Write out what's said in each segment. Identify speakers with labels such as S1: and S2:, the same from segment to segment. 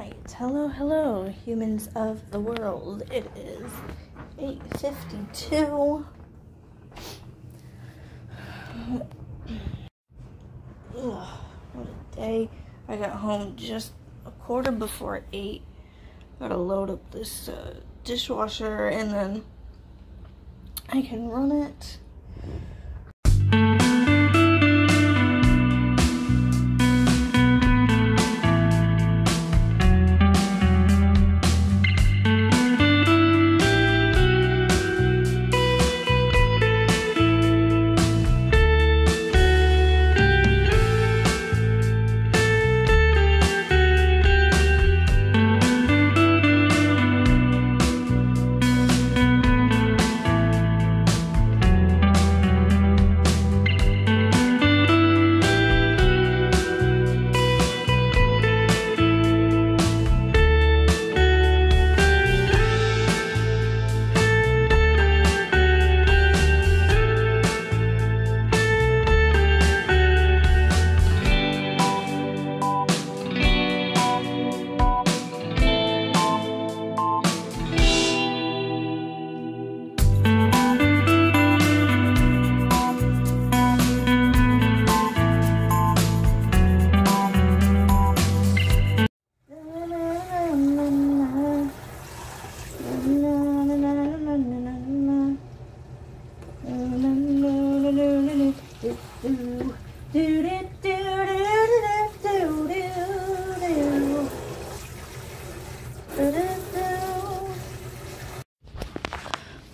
S1: Alright, hello, humans of the world. It is 8:52. Ugh, what a day. I got home just a quarter before 8. Gotta load up this dishwasher and then I can run it.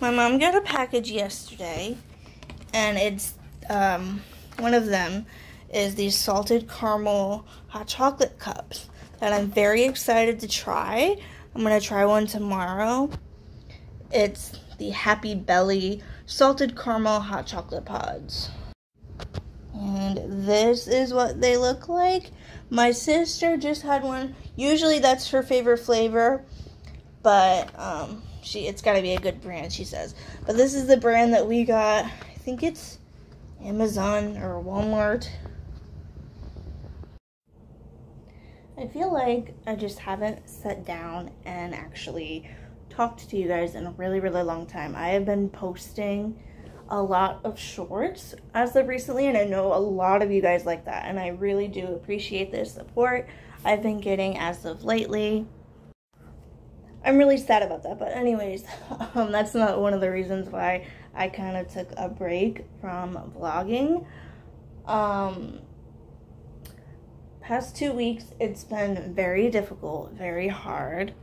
S1: My mom got a package yesterday, and it's one of them is these salted caramel hot chocolate cups that I'm very excited to try. I'm gonna try one tomorrow. It's the Happy Belly salted caramel hot chocolate pods. And this is what they look like. My sister just had one. Usually that's her favorite flavor, but it's gotta be a good brand, she says. But this is the brand that we got. I think it's Amazon or Walmart. I feel like I just haven't sat down and actually talked to you guys in a really long time. I have been posting a lot of shorts as of recently, and I know a lot of you guys like that, and I really do appreciate the support I've been getting as of lately. I'm really sad about that, but anyways, that's not one of the reasons why I kind of took a break from vlogging. Past 2 weeks, it's been very difficult, very hard.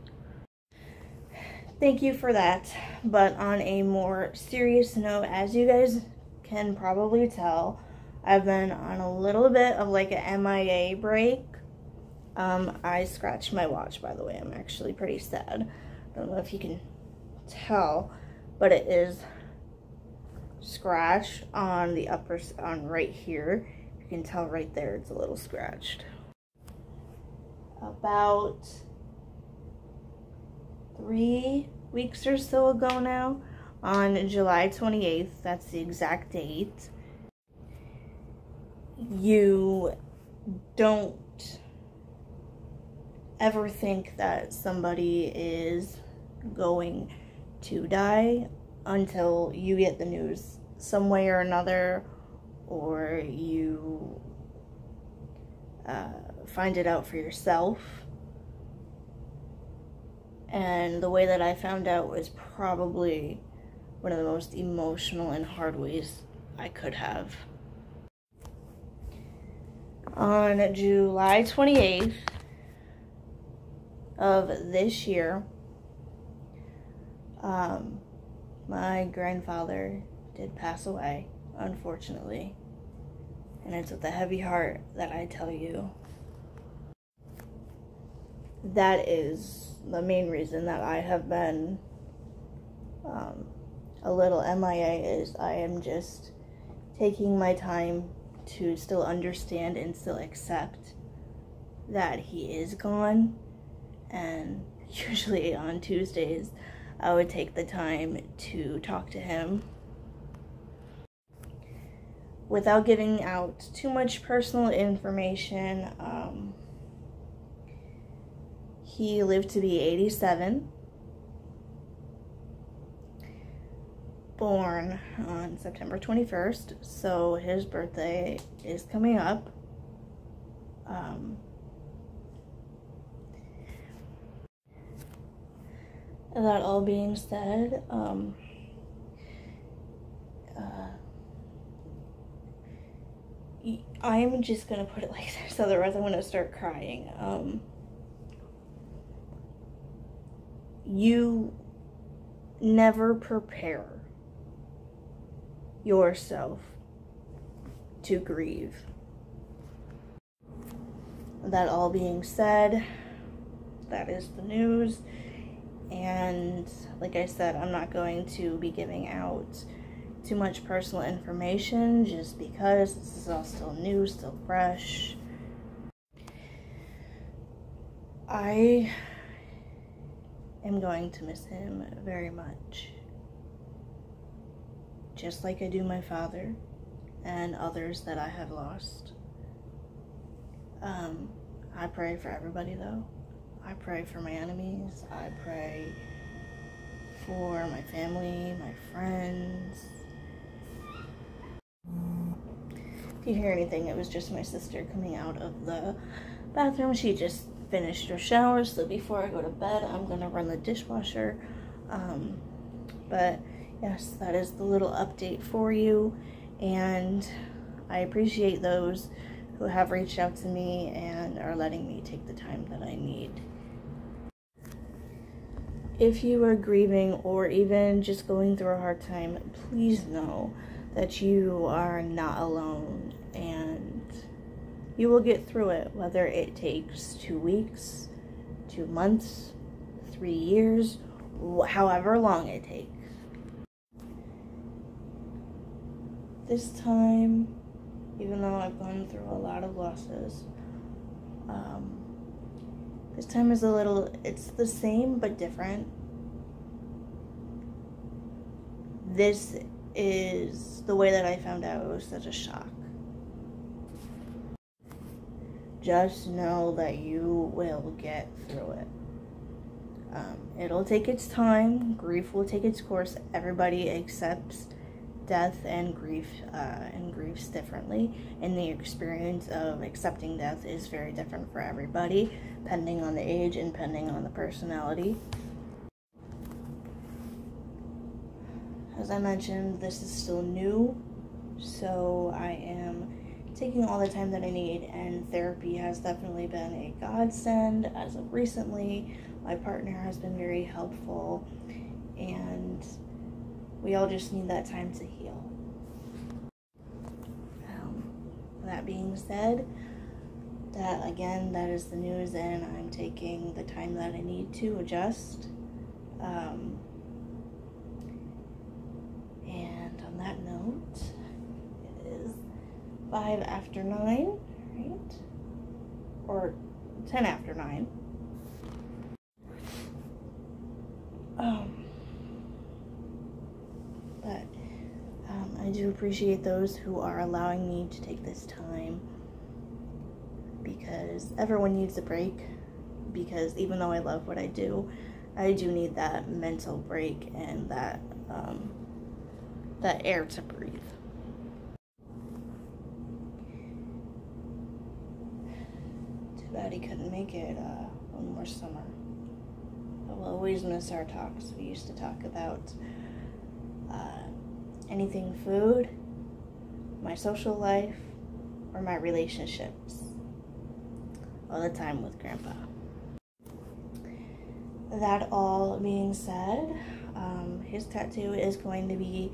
S1: Thank you for that, but on a more serious note, as you guys can probably tell, I've been on a little bit of like an MIA break. I scratched my watch, by the way. I'm actually pretty sad. I don't know if you can tell, but it is scratched on the on right here. You can tell right there, it's a little scratched. About 3 weeks or so ago now, on July 28th, that's the exact date, you don't ever think that somebody is going to die until you get the news some way or another, or you find it out for yourself. And the way that I found out was probably one of the most emotional and hard ways I could have. On July 28th of this year, my grandfather did pass away, unfortunately. And it's with a heavy heart that I tell you that is the main reason that I have been a little MIA, is I am just taking my time to still understand and still accept that he is gone. And usually on Tuesdays I would take the time to talk to him without giving out too much personal information. He lived to be 87. Born on September 21st, so his birthday is coming up. That all being said, I'm just gonna put it like this, otherwise I'm gonna start crying. You never prepare yourself to grieve. That all being said, that is the news. And like I said, I'm not going to be giving out too much personal information just because this is all still new, still fresh. I am going to miss him very much. Just like I do my father and others that I have lost. I pray for everybody though. I pray for my enemies. I pray for my family, my friends. If you hear anything, it was just my sister coming out of the bathroom. She just finished her shower, so before I go to bed, I'm gonna run the dishwasher. But yes, that is the little update for you, and I appreciate those who have reached out to me and are letting me take the time that I need. If you are grieving or even just going through a hard time, please know that you are not alone and you will get through it, whether it takes 2 weeks, 2 months, 3 years, however long it takes. This time, even though I've gone through a lot of losses, this time is it's the same but different. This is the way that I found out. It was such a shock. Just know that you will get through it. It'll take its time. Grief will take its course. Everybody accepts death and griefs differently, and the experience of accepting death is very different for everybody, depending on the age and depending on the personality. As I mentioned, this is still new, so I am taking all the time that I need, and therapy has definitely been a godsend as of recently. My partner has been very helpful, and we all just need that time to heal. That being said, that is the news, and I'm taking the time that I need to adjust. And on that note, it is 5 after 9, right? Or 10 after 9. I do appreciate those who are allowing me to take this time, because everyone needs a break, because even though I love what I do need that mental break and that air to breathe. Too bad he couldn't make it one more summer. I will always miss our talks. We used to talk about anything food, my social life, or my relationships. All the time with Grandpa. That all being said, his tattoo is going to be,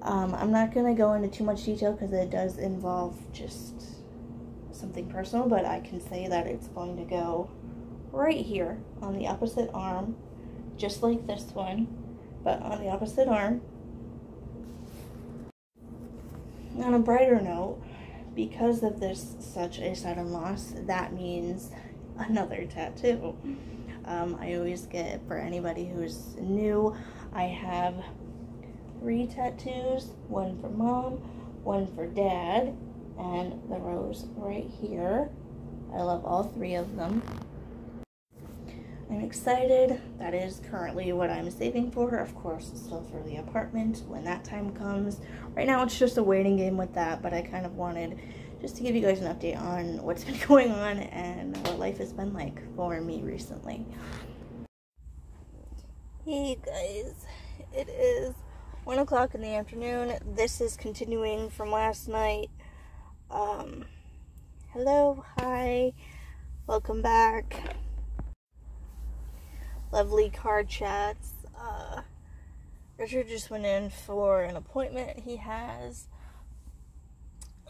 S1: I'm not going to go into too much detail because it does involve just something personal, but I can say that it's going to go right here on the opposite arm, just like this one, but on the opposite arm. On a brighter note, because of this such a sudden loss, that means another tattoo. I always get, for anybody who's new, I have 3 tattoos, one for Mom, one for Dad, and the rose right here. I love all 3 of them. I'm excited. That is currently what I'm saving for. Of course, still for the apartment when that time comes. Right now it's just a waiting game with that, but I kind of wanted just to give you guys an update on what's been going on and what life has been like for me recently. Hey guys, it is 1 o'clock in the afternoon. This is continuing from last night. Hello, hi, welcome back. Lovely card chats. Richard just went in for an appointment he has.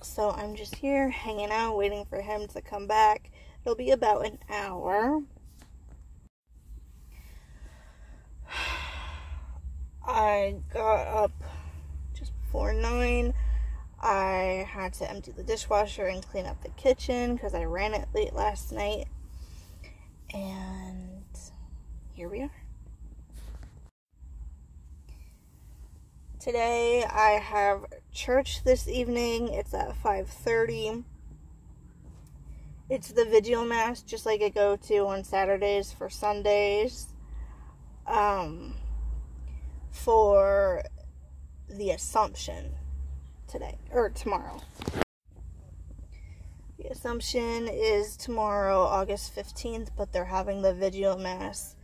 S1: So I'm just here hanging out, waiting for him to come back. It'll be about an hour. I got up just before 9. I had to empty the dishwasher and clean up the kitchen because I ran it late last night. And here we are. Today I have church this evening. It's at 5:30. It's the Vigil Mass, just like I go to on Saturdays for Sundays. For the Assumption today, or tomorrow. The Assumption is tomorrow, August 15th, but they're having the Vigil Mass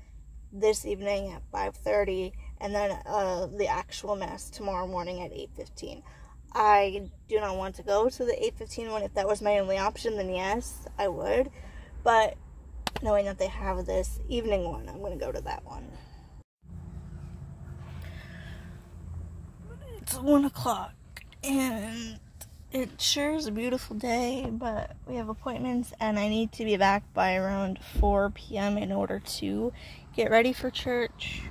S1: this evening at 5:30, and then the actual Mass tomorrow morning at 8:15. I do not want to go to the 8:15 one. If that was my only option, then yes, I would. But knowing that they have this evening one, I'm going to go to that one. It's 1 o'clock, and it sure is a beautiful day, but we have appointments, and I need to be back by around 4 p.m. in order to get ready for church.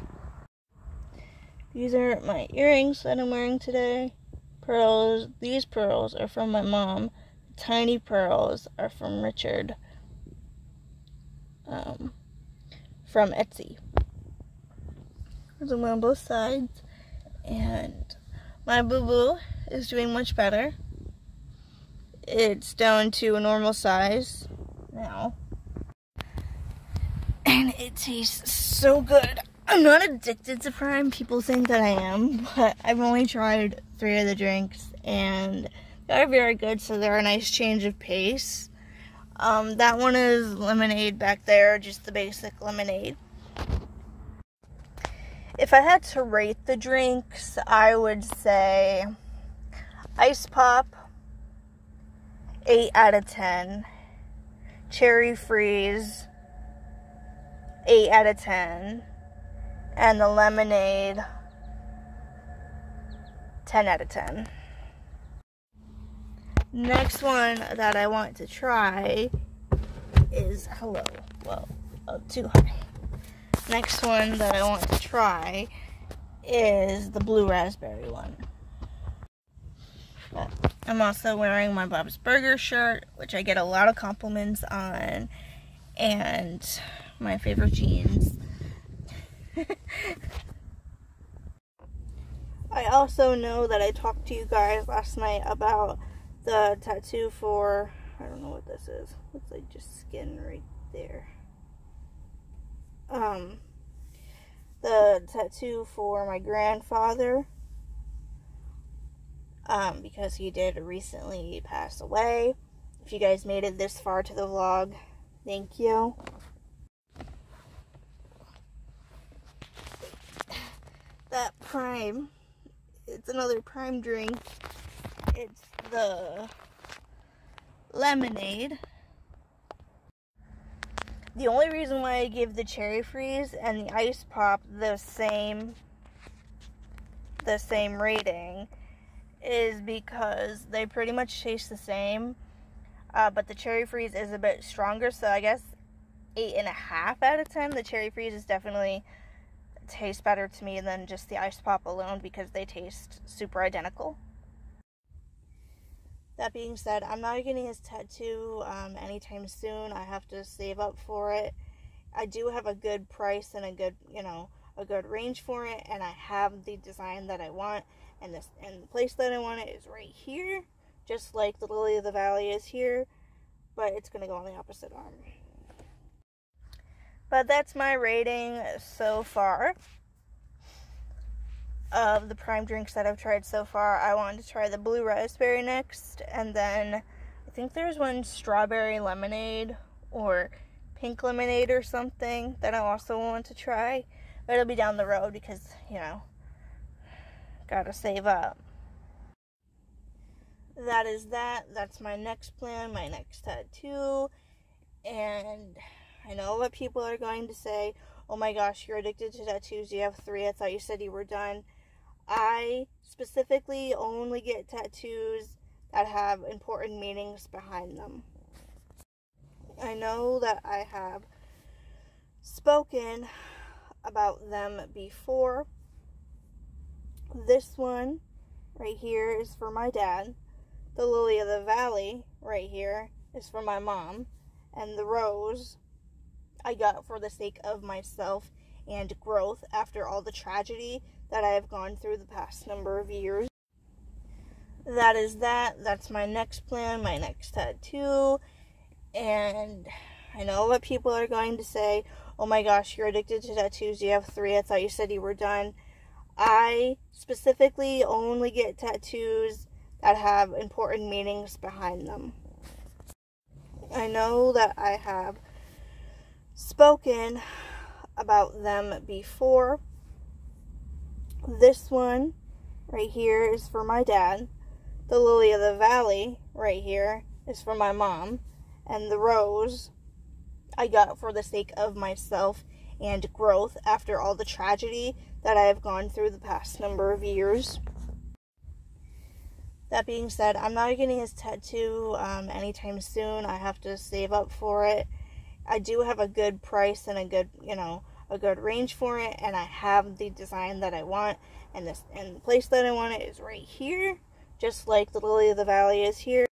S1: These are my earrings that I'm wearing today. Pearls. These pearls are from my mom. The tiny pearls are from Richard. From Etsy. I'm wearing both sides, and my boo-boo is doing much better. It's down to a normal size now. And it tastes so good. I'm not addicted to Prime. People think that I am, but I've only tried 3 of the drinks, and they're very good, so they're a nice change of pace. That one is lemonade back there, just the basic lemonade. If I had to rate the drinks, I would say Ice Pop, 8 out of 10. Cherry Freeze, 8 out of 10. And the lemonade, 10 out of 10. Next one that I want to try is, too high. Next one that I want to try is the blue raspberry one. I'm also wearing my Bob's Burger shirt, which I get a lot of compliments on, and my favorite jeans. I also know that I talked to you guys last night about the tattoo for, I don't know what this is. Looks like just skin right there. The tattoo for my grandfather, because he did recently pass away. If you guys made it this far to the vlog, thank you. That Prime, it's another Prime drink. It's the lemonade. The only reason why I give the Cherry Freeze and the Ice Pop the same rating is because they pretty much taste the same, but the Cherry Freeze is a bit stronger, so I guess 8.5 out of 10. The Cherry Freeze is definitely tastes better to me than just the Ice Pop alone because they taste super identical. That being said, I'm not getting his tattoo anytime soon. I have to save up for it. I do have a good price and a good range for it, and I have the design that I want, and the place that I want it is right here, just like the Lily of the Valley is here, but it's going to go on the opposite arm. But that's my rating so far of the Prime drinks that I've tried so far. I wanted to try the blue raspberry next, and then I think there's one strawberry lemonade or pink lemonade or something that I also want to try. But it'll be down the road because, gotta save up. That is that. That's my next plan, my next tattoo. And I know what people are going to say. Oh my gosh, you're addicted to tattoos. You have 3. I thought you said you were done. I specifically only get tattoos that have important meanings behind them. I know that I have spoken about them before. This one right here is for my dad. The lily of the valley right here is for my mom. And the rose I got for the sake of myself and growth after all the tragedy that I have gone through the past number of years. That is that. That's my next plan, my next tattoo. And I know what people are going to say. Oh my gosh, you're addicted to tattoos. You have 3. I thought you said you were done. I specifically only get tattoos that have important meanings behind them. I know that I have spoken about them before. This one right here is for my dad. The lily of the valley right here is for my mom. And the rose I got for the sake of myself and growth after all the tragedy that I have gone through the past number of years. That being said, I'm not getting his tattoo anytime soon. I have to save up for it. I do have a good price and a good range for it, and I have the design that I want, and the place that I want it is right here, just like the lily of the valley is here.